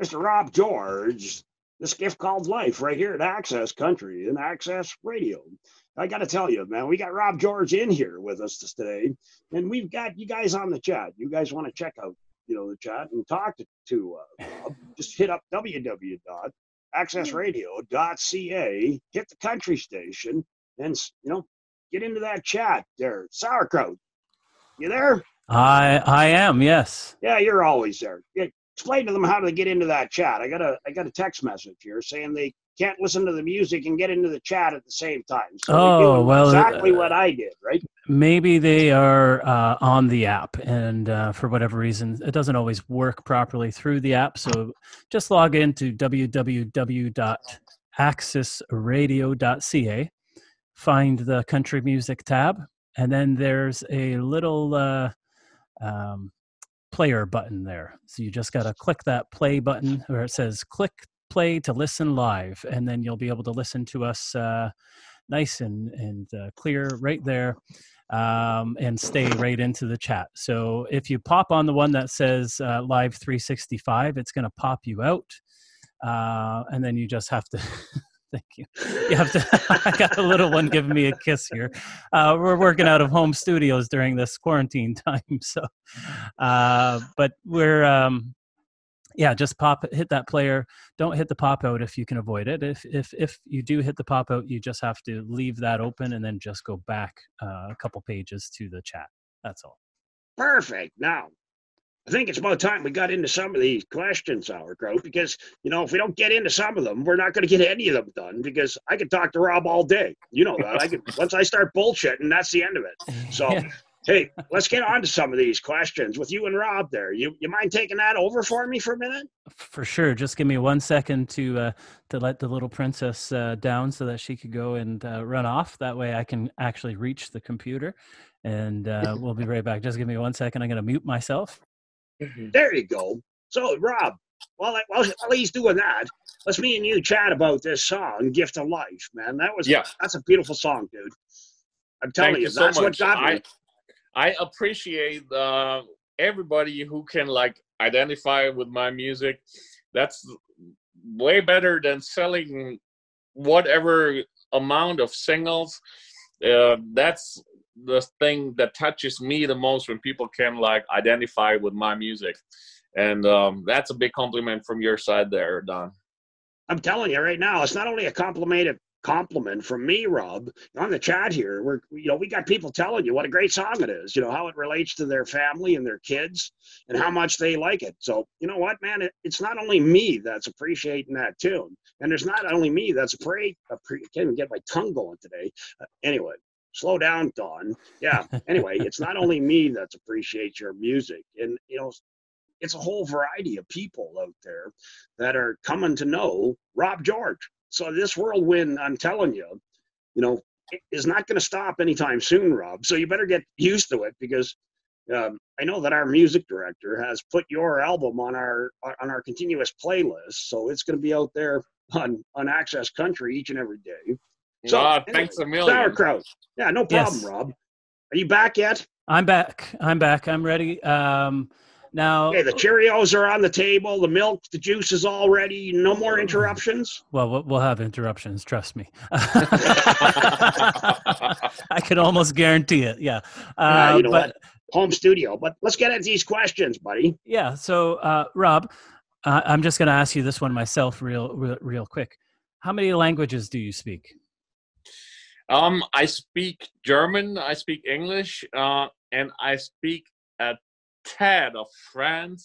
Mr. Rob George, this gift called life right here at Access Country and Access Radio. I got to tell you, man, we got Rob George in here with us today, and we've got you guys on the chat. You guys want to check out, the chat and talk to Rob? Just hit up www.axisradio.ca, hit the country station, and get into that chat there. Sauerkraut, you there? I am, yes. Yeah, you're always there. Explain to them how to get into that chat. I got a text message here saying they can't listen to the music and get into the chat at the same time. So exactly what I did, right? Maybe they are on the app, and for whatever reason, it doesn't always work properly through the app. So just log into www.axisradio.ca, find the country music tab, and then there's a little player button there. So you just got to click that play button where it says click play to listen live, and then you'll be able to listen to us nice and clear right there, and stay right into the chat. So if you pop on the one that says live 365, it's going to pop you out, and then you just have to thank you. You have to. I got a little one giving me a kiss here. We're working out of home studios during this quarantine time, so. But we're just hit that player. Don't hit the pop out if you can avoid it. If you do hit the pop out, you just have to leave that open and then just go back a couple pages to the chat. That's all. Perfect. Now, I think it's about time we got into some of these questions, Sauerkraut, because, if we don't get into some of them, we're not going to get any of them done, because I could talk to Rob all day. You know that. Once I start bullshitting, that's the end of it. So, hey, let's get on to some of these questions with you and Rob there. You mind taking that over for me for a minute? For sure. Just give me 1 second to let the little princess down so that she could go and run off. That way I can actually reach the computer, and we'll be right back. Just give me 1 second. I'm going to mute myself. There you go. So, Rob, while he's doing that, let's me and you chat about this song, Gift of Life, man. That's a beautiful song, dude. I'm telling you, that's what got me. I appreciate everybody who can identify with my music. That's way better than selling whatever amount of singles. That's the thing that touches me the most, when people can identify with my music, and that's a big compliment from your side there, Don. I'm telling you right now, it's not only a compliment from me, Rob. On the chat here, we got people telling you what a great song it is, how it relates to their family and their kids and how much they like it. So you know what, man, it's not only me that's appreciating that tune, and there's not only me that's I can't even get my tongue going today. Anyway, slow down, Don. Yeah. Anyway, it's not only me that appreciates your music, and it's a whole variety of people out there that are coming to know Rob Georg. So this whirlwind, I'm telling you, is not going to stop anytime soon, Rob. So you better get used to it, because I know that our music director has put your album on our continuous playlist, so it's going to be out there on Access Country each and every day. So, thanks a million. Sauerkraut. Yeah, no problem, yes. Rob. Are you back yet? I'm back. I'm ready. Now, okay, the Cheerios are on the table. The milk, the juice is all ready. No more interruptions? Well, we'll have interruptions. Trust me. I can almost guarantee it. Yeah. What? Home studio. But let's get at these questions, buddy. Yeah. So, Rob, I'm just going to ask you this one myself real quick. How many languages do you speak? I speak German, I speak English, and I speak a tad of French.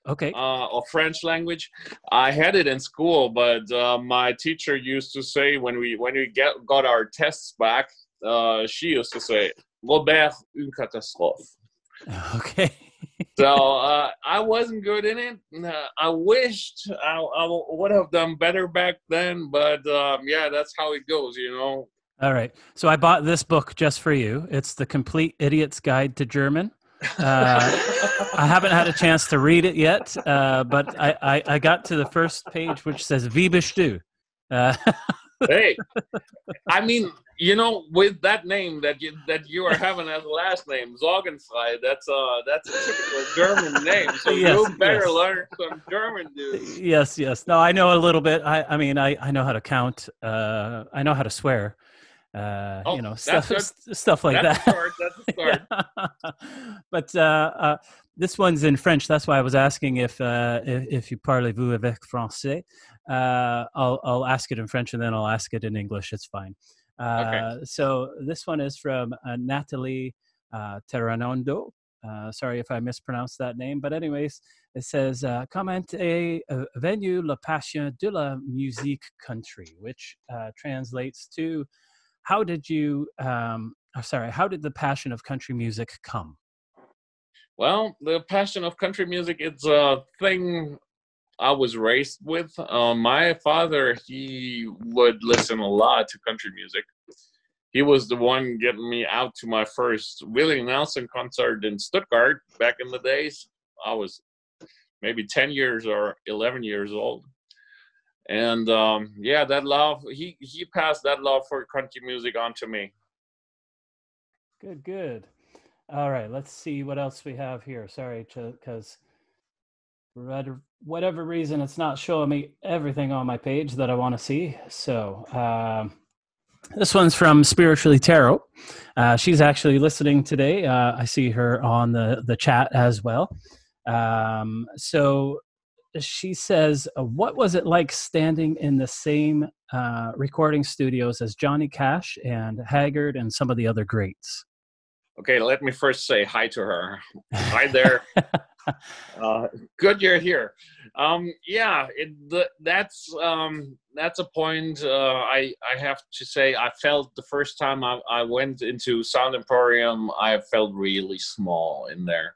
Okay. Or French language. I had it in school, but my teacher used to say when we got our tests back, she used to say, "Robert, une catastrophe." Okay. So I wasn't good in it. I wished I would have done better back then, but that's how it goes, All right. So I bought this book just for you. It's The Complete Idiot's Guide to German. I haven't had a chance to read it yet, but I got to the first page, which says "Wie bist du?" Hey, I mean, you know, with that name that you are having as a last name, Sorgenfrei, that's a typical German name. So Yes, you better yes. learn some German, dude. Yes, yes. No, I know a little bit. I mean, I know how to count. I know how to swear. Oh, You know, that's good. stuff like That's a that. start. That's a start. Yeah. But this one's in French. That's why I was asking if you parlez-vous avec français. I'll ask it in French and then I'll ask it in English. It's fine. Okay. So this one is from Natalie Terranondo. Sorry if I mispronounced that name, but anyways, it says comment et venu la passion de la musique country, which translates to how did the passion of country music come? Well, the passion of country music, it's a thing I was raised with. My father, he would listen a lot to country music. He was the one getting me out to my first Willie Nelson concert in Stuttgart back in the days. I was maybe 10 years or 11 years old. And yeah, that love, he passed that love for country music on to me. Good. All right, let's see what else we have here. Sorry, because for whatever reason, it's not showing me everything on my page that I want to see. So this one's from Spiritually Tarot. She's actually listening today. I see her on the chat as well. So she says, what was it like standing in the same recording studios as Johnny Cash and Haggard and some of the other greats? Okay, let me first say hi to her. Hi there. Good you're here. Yeah, that's a point I have to say. I felt the first time I went into Sound Emporium, I felt really small in there.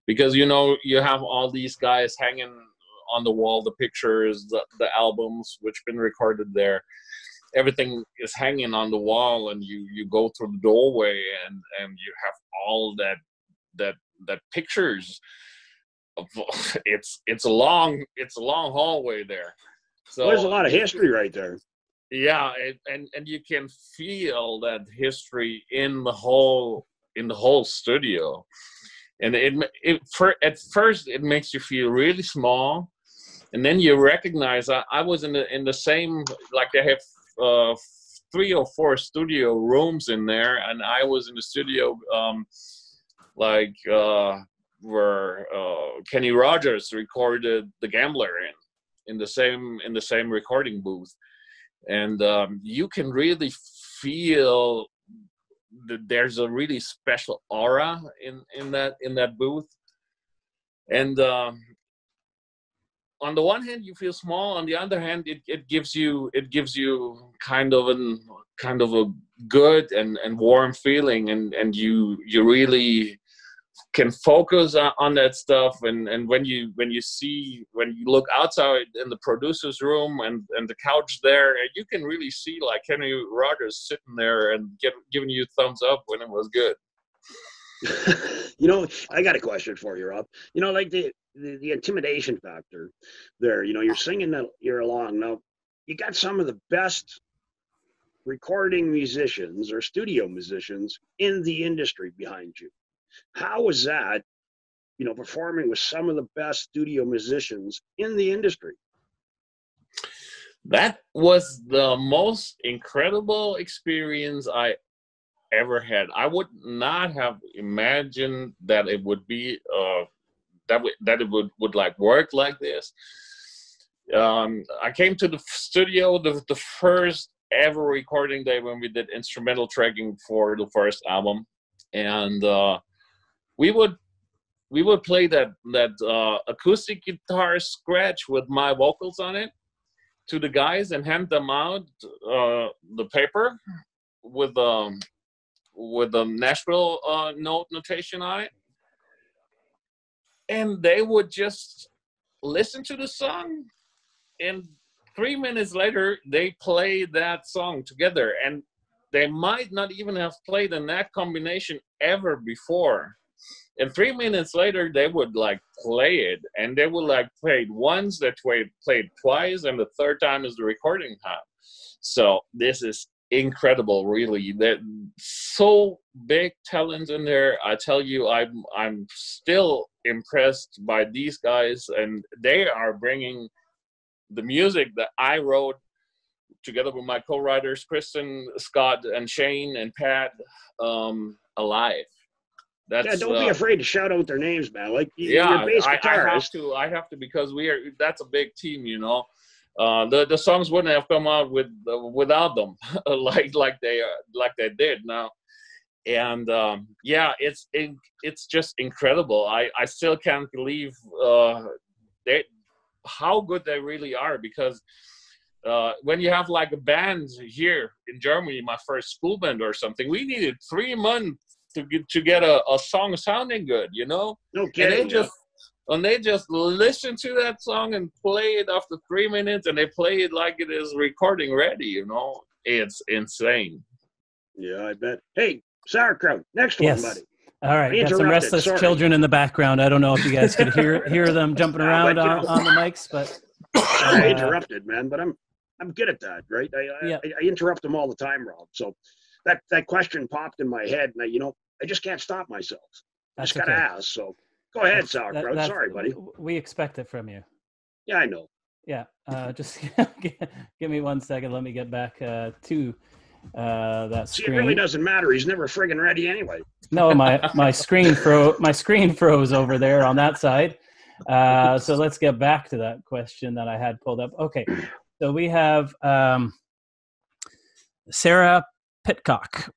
Because, you know, you have all these guys hanging on the wall, the pictures, the albums, which been recorded there. Everything is hanging on the wall, and you go through the doorway, and you have all that pictures. It's a long hallway there. So there's a lot of history right there. Yeah, and you can feel that history in the whole studio. And at first it makes you feel really small, and then you recognize I was in the same, like they have 3 or 4 studio rooms in there, and I was in the studio where Kenny Rogers recorded The Gambler in the same recording booth, and you can really feel that there's a really special aura in that booth. And on the one hand you feel small, on the other hand it gives you kind of a good and warm feeling, and you really can focus on that stuff. And when you look outside in the producer's room and the couch there, you can really see like Kenny Rogers sitting there and giving you thumbs up when it was good. You know, I got a question for you, Rob. You know, like the intimidation factor there, you know, you're singing that you're along. Now, you got some of the best recording musicians or studio musicians in the industry behind you. How was that, you know, performing with some of the best studio musicians in the industry? That was the most incredible experience I ever had. I would not have imagined that it would be that it would like work like this. I came to the studio the first ever recording day when we did instrumental tracking for the first album, and we would play that acoustic guitar scratch with my vocals on it to the guys and hand them out the paper with the Nashville note notation on it, and they would just listen to the song, and 3 minutes later they play that song together, and they might not even have played in that combination ever before. And 3 minutes later, they would like play it, and they would like play it once, they played twice, and the third time is the recording time. So this is incredible, really. There's so big talent in there. I tell you, I'm still impressed by these guys, and they are bringing the music that I wrote together with my co-writers, Kristen, Scott, and Shane, and Pat, alive. Yeah, don't be afraid to shout out their names, man. Like yeah, your bass guitarist. I have to, because that's a big team, you know. The songs wouldn't have come out without them, like they did now. And yeah, it's just incredible. I still can't believe how good they really are, because when you have like a band here in Germany, my first school band or something, we needed 3 months to get a song sounding good, you know. No kidding. And they just listen to that song and play it after 3 minutes, and they play it like it is recording ready, you know. It's insane. Yeah, I bet. Hey, Sauerkraut, next Yes. one, buddy. All right, got some restless children in the background. I don't know if you guys could hear them jumping around on the mics, but I interrupted, man. But I'm good at that, right? I interrupt them all the time, Rob. So that question popped in my head, and I just can't stop myself. I just gotta ask. So go ahead, Sauerkraut. Sorry, buddy. We expect it from you. Yeah, I know. Yeah, just give me 1 second. Let me get back to that screen. See, it really doesn't matter. He's never friggin' ready anyway. No, my screen froze over there on that side. So let's get back to that question that I had pulled up. Okay, so we have Sarah Pitcock.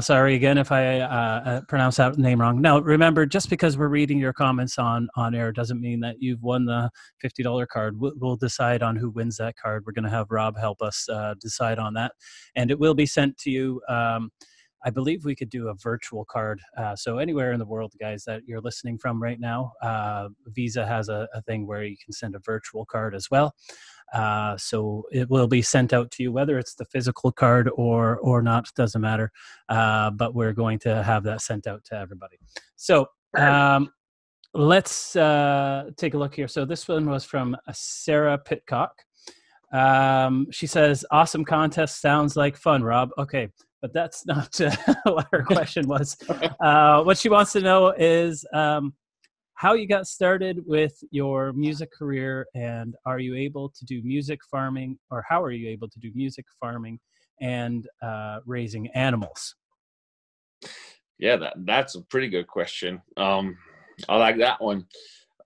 Sorry again if I pronounce that name wrong. Now, remember, just because we're reading your comments on air doesn't mean that you've won the $50 card. We'll decide on who wins that card. We're going to have Rob help us decide on that. And it will be sent to you. I believe we could do a virtual card. So anywhere in the world, guys, that you're listening from right now, Visa has a thing where you can send a virtual card as well. So it will be sent out to you, whether it's the physical card or not, doesn't matter. But we're going to have that sent out to everybody. So let's take a look here. So this one was from Sarah Pitcock. She says, awesome contest. Sounds like fun, Rob. Okay. But that's not what her question was. What she wants to know is how you got started with your music career, and are you able to do music farming, or how are you able to do music farming and raising animals? Yeah, that's a pretty good question. I like that one.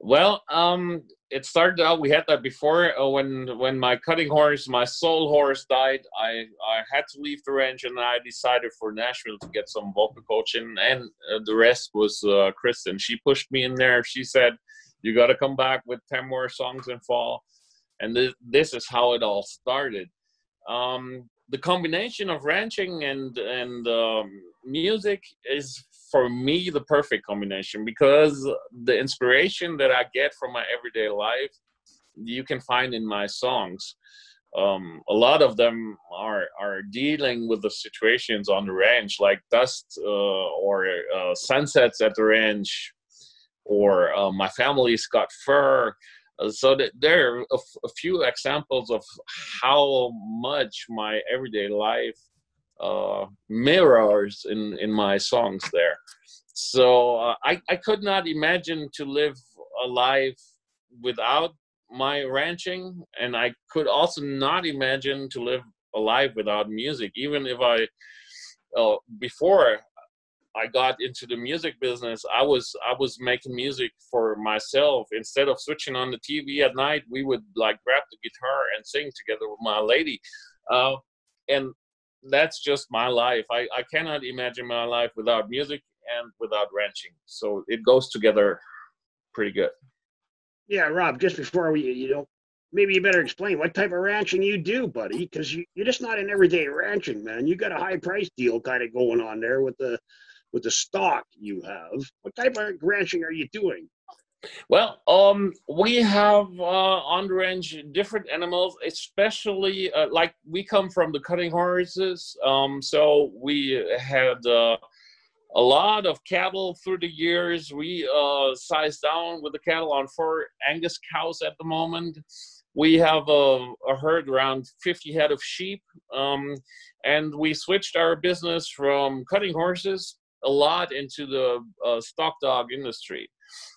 Well, it started out, we had that before, when my cutting horse, my soul horse died. I had to leave the ranch, and I decided for Nashville to get some vocal coaching, and the rest was Kristen. She pushed me in there. She said, you got to come back with 10 more songs in fall. And this is how it all started. The combination of ranching and music is, for me, the perfect combination, because the inspiration that I get from my everyday life, you can find in my songs. A lot of them are dealing with the situations on the ranch, like dust or sunsets at the ranch, or my family's got fur. So that there are a few examples of how much my everyday life mirrors in my songs there. So I could not imagine to live a life without my ranching, and I could also not imagine to live a life without music. Even if before I got into the music business, I was making music for myself. Instead of switching on the TV at night, we would like grab the guitar and sing together with my lady. And that's just my life. I cannot imagine my life without music and without ranching. So it goes together pretty good. Yeah, Rob, just before we, maybe you better explain what type of ranching you do, buddy, because you're just not an everyday ranching, man. You got a high price deal kind of going on there with the stock you have. What type of ranching are you doing? Well, we have on the ranch different animals, especially like we come from the cutting horses. So we had a lot of cattle through the years. We sized down with the cattle on 4 Angus cows at the moment. We have a herd around 50 head of sheep. And we switched our business from cutting horses a lot into the stock dog industry.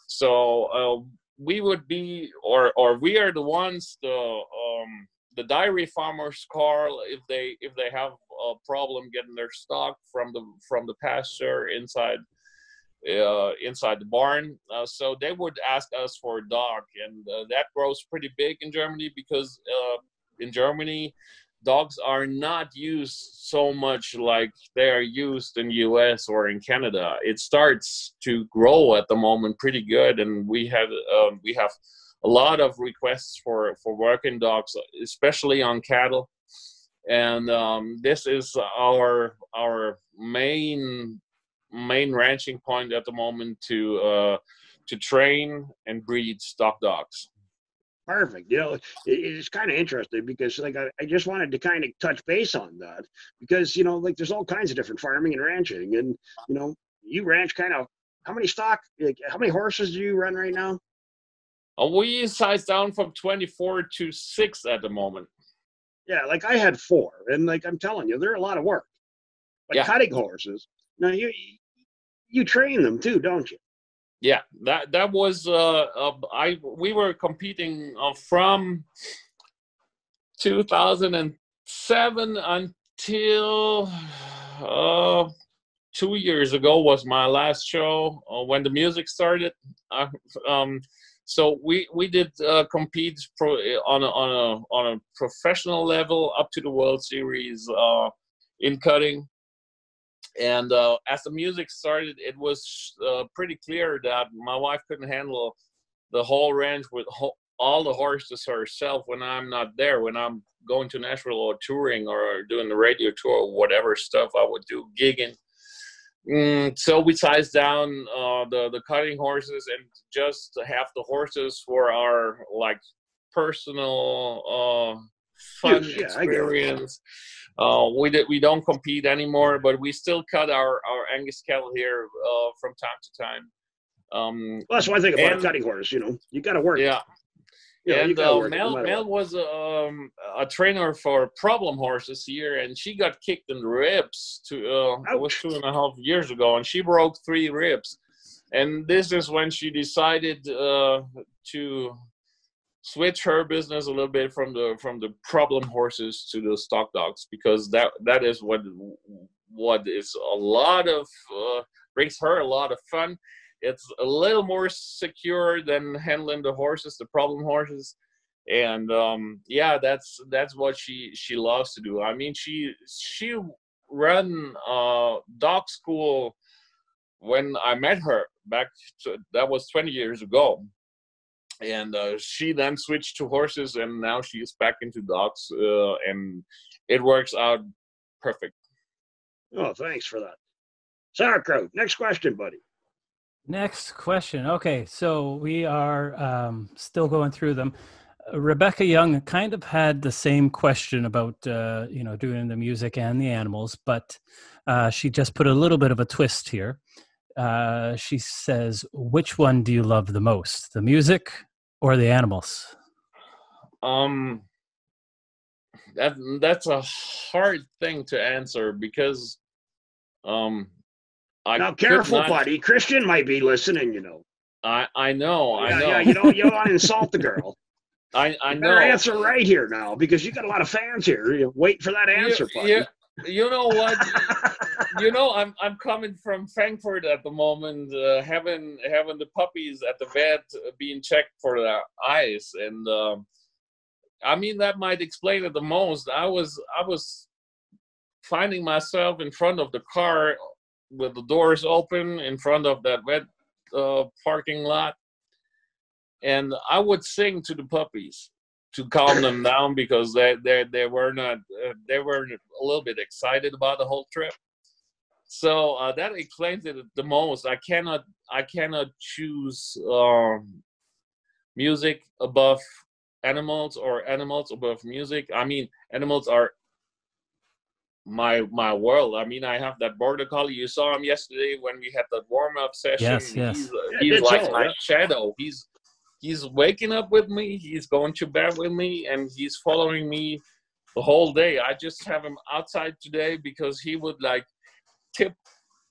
So we would be, or we are the ones, the dairy farmers call if they have a problem getting their stock from the pasture inside the barn. So they would ask us for a dog, and that grows pretty big in Germany because in Germany dogs are not used so much like they are used in US or in Canada. It starts to grow at the moment pretty good, and we have a lot of requests for working dogs, especially on cattle. And this is our main ranching point at the moment to train and breed stock dogs. Perfect. It's kind of interesting because like I just wanted to kind of touch base on that because, like there's all kinds of different farming and ranching, and, you ranch kind of, how many horses do you run right now? We sized down from 24 to 6 at the moment. Yeah, like I had 4, and like I'm telling you, they're a lot of work. But cutting horses, now you train them too, don't you? Yeah, that was we were competing from 2007 until 2 years ago was my last show when the music started. So we did compete on a professional level up to the World Series in cutting. And as the music started, it was pretty clear that my wife couldn't handle the whole ranch with all the horses herself when I'm not there. When I'm going to Nashville or touring or doing the radio tour or whatever stuff I would do, gigging. So we sized down the cutting horses and just have the horses for our like personal fun experience. We don't compete anymore, but we still cut our Angus cattle here from time to time. Well, that's one thing about a cutting horse. You got to work. Yeah. And Mel was a trainer for problem horses here, and she got kicked in the ribs. It was 2.5 years ago, and she broke 3 ribs. And this is when she decided to switch her business a little bit from the problem horses to the stock dogs, because that is what is a lot of brings her a lot of fun. It's a little more secure than handling the horses, the problem horses, and that's what she loves to do. I mean, she ran dog school when I met her that was 20 years ago. And she then switched to horses, and now she is back into dogs, and it works out perfect. Oh, thanks for that. Sauerkraut, next question, buddy. Next question. Okay, so we are still going through them. Rebecca Young kind of had the same question about, doing the music and the animals, but she just put a little bit of a twist here. She says, which one do you love the most, the music or the animals? That's a hard thing to answer because now careful, buddy. Christian might be listening, I know. Yeah, you don't want to insult the girl. I you know. Better answer right here now, because you got a lot of fans here. Wait for that answer, buddy. Yeah. You know what? I'm coming from Frankfurt at the moment, having the puppies at the vet being checked for their eyes, and I mean that might explain it the most. I was finding myself in front of the car with the doors open in front of that vet parking lot, and I would sing to the puppies to calm them down, because they were not they were a little bit excited about the whole trip. So that explains it the most. I cannot choose music above animals or animals above music. I mean, animals are my world. I mean, I have that border collie. You saw him yesterday when we had that warm up session. Yes. He's like my shadow. He's waking up with me. He's going to bed with me, and he's following me the whole day. I just have him outside today because he would like tip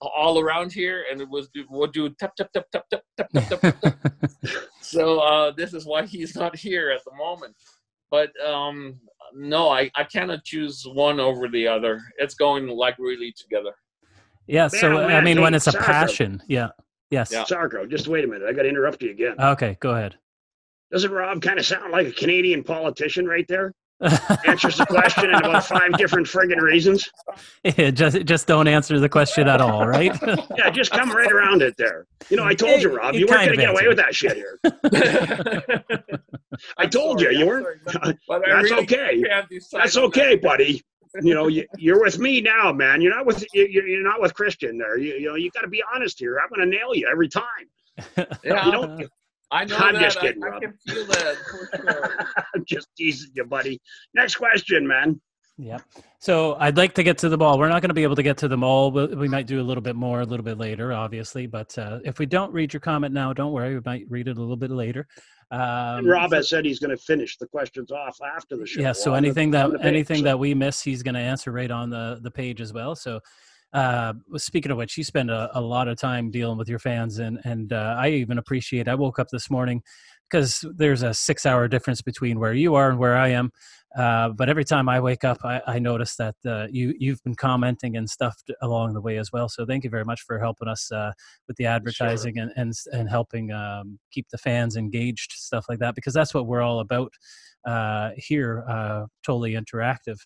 all around here, and would do tap tap tap tap tap tap tap tap tap. So this is why he's not here at the moment. But no, I cannot choose one over the other. It's going like really together. Yeah. So I mean, when it's a passion, yeah. Yes. Yeah. Sauerkraut, just wait a minute. I got to interrupt you again. Okay, go ahead. Doesn't Rob kind of sound like a Canadian politician right there? Answers the question in about 5 different friggin' reasons. Yeah, just don't answer the question at all, right? Yeah, just come right around it there. You know, I told you, Rob, you weren't going to get away with that shit here. I told you weren't. That's okay. That's okay, buddy. You know, you're with me now, man. You're not with Christian there. You know, you got to be honest here. I'm going to nail you every time. Yeah, you know, I know. I'm that. just kidding, Rob. I can feel that for sure. I'm just teasing you, buddy. Next question, man. Yeah. So I'd like to get to them all. We're not going to be able to get to them all. We might do a little bit more, a little bit later, obviously. But if we don't read your comment now, don't worry. We might read it a little bit later. And Rob has said he's going to finish the questions off after the show. Yeah. So anything that we miss, he's going to answer right on the page as well. So speaking of which, you spend a lot of time dealing with your fans, and I even appreciate. I woke up this morning because there's a 6-hour difference between where you are and where I am. But every time I wake up, I notice that you've been commenting and stuff along the way as well. So thank you very much for helping us with the advertising and helping keep the fans engaged, stuff like that, because that's what we're all about here. Totally interactive.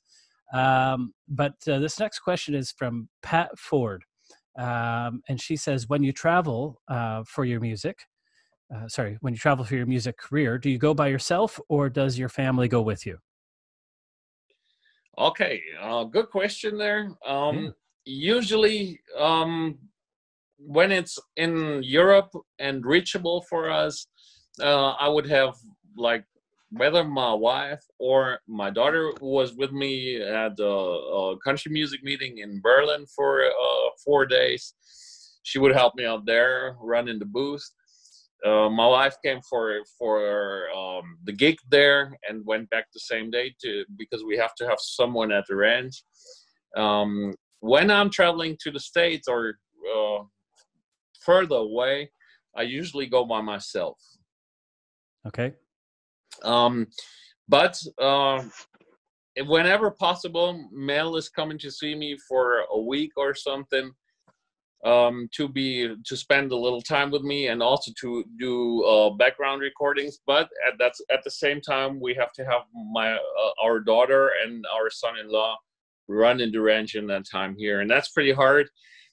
But this next question is from Pat Ford. And she says, when you travel for your music career, do you go by yourself or does your family go with you? Okay, good question there. Usually, when it's in Europe and reachable for us, I would have like whether my wife or my daughter was with me at a country music meeting in Berlin for 4 days. She would help me out there, run in the booth. My wife came for the gig there and went back the same day because we have to have someone at the ranch. When I'm traveling to the States or further away, I usually go by myself. Okay. But whenever possible, Mel is coming to see me for a week or something. To spend a little time with me and also to do background recordings, but at the same time we have to have our daughter and our son-in-law run in the ranch in that time here, and that's pretty hard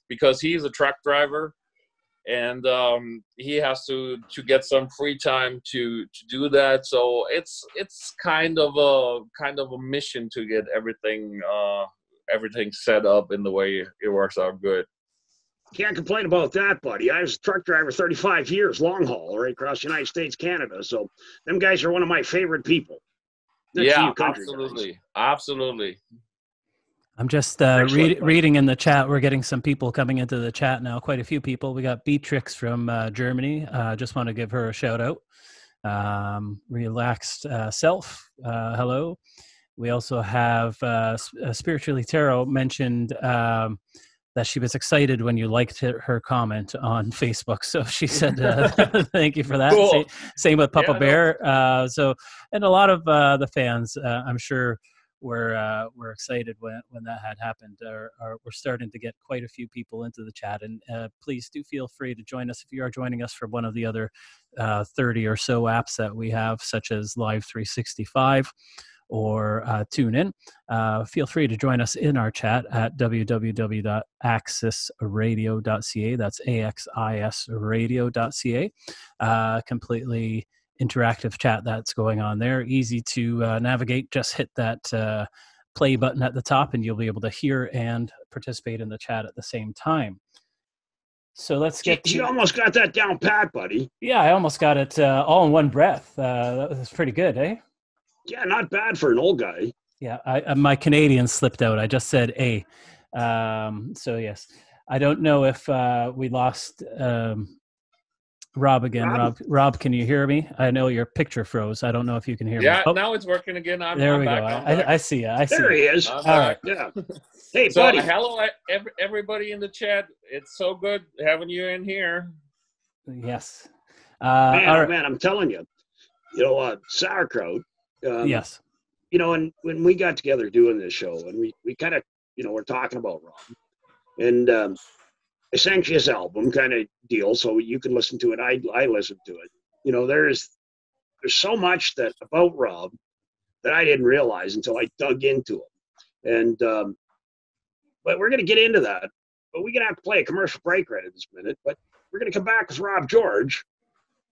because he's a truck driver and he has to get some free time to do that. So it's kind of a mission to get everything set up in the way it works out good. Can't complain about that, buddy. I was a truck driver 35 years, long haul, right across the United States, Canada. So them guys are one of my favorite people. Yeah, absolutely. Absolutely. I'm just reading in the chat. We're getting some people coming into the chat now, quite a few people. We got Beatrix from Germany. Just want to give her a shout out. Relaxed Self, hello. We also have Spiritually Tarot mentioned that she was excited when you liked her comment on Facebook. So she said, thank you for that. Cool. Same with Papa Bear. And a lot of the fans, I'm sure, were excited when that had happened. We're starting to get quite a few people into the chat. And please do feel free to join us if you are joining us from one of the other 30 or so apps that we have, such as Live 365. Or tune in. Feel free to join us in our chat at www.axisradio.ca. That's AXISradio.ca. Completely interactive chat that's going on there. Easy to navigate. Just hit that play button at the top and you'll be able to hear and participate in the chat at the same time. So let's get You almost got that down pat, buddy. Yeah, I almost got it all in one breath. That was pretty good, eh? Yeah, not bad for an old guy. Yeah, my Canadian slipped out. I just said A. So yes, I don't know if we lost Rob again. Rob, can you hear me? I know your picture froze. I don't know if you can hear me. Yeah, Oh, now it's working again. there I'm we back. go. I see you. I see. There he is. I'm All back. right. Yeah. Hey, So, buddy. hello, everybody in the chat. It's so good having you in here. Yes. Man, all oh right. man, I'm telling you, Sauerkraut. Yes. And when we got together doing this show, and we kind of, we're talking about Rob, and I sent you his album kind of deal, so you can listen to it. I listened to it. There's so much that about Rob that I didn't realize until I dug into him, and but we're going to get into that. But we're going to have to play a commercial break right at this minute. But we're going to come back with Rob Georg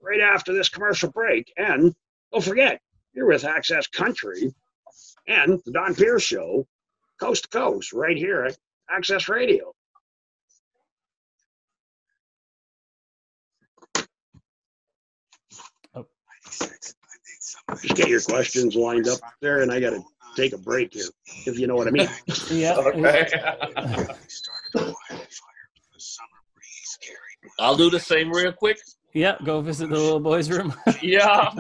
right after this commercial break. And don't forget, you're with Access Country and the Don Pearse Show, coast to coast, right here at Access Radio. Oh. Just get your questions lined up there, and I got to take a break here, if you know what I mean. Yeah. Okay. I'll do the same real quick. Yeah, go visit the little boy's room. Yeah.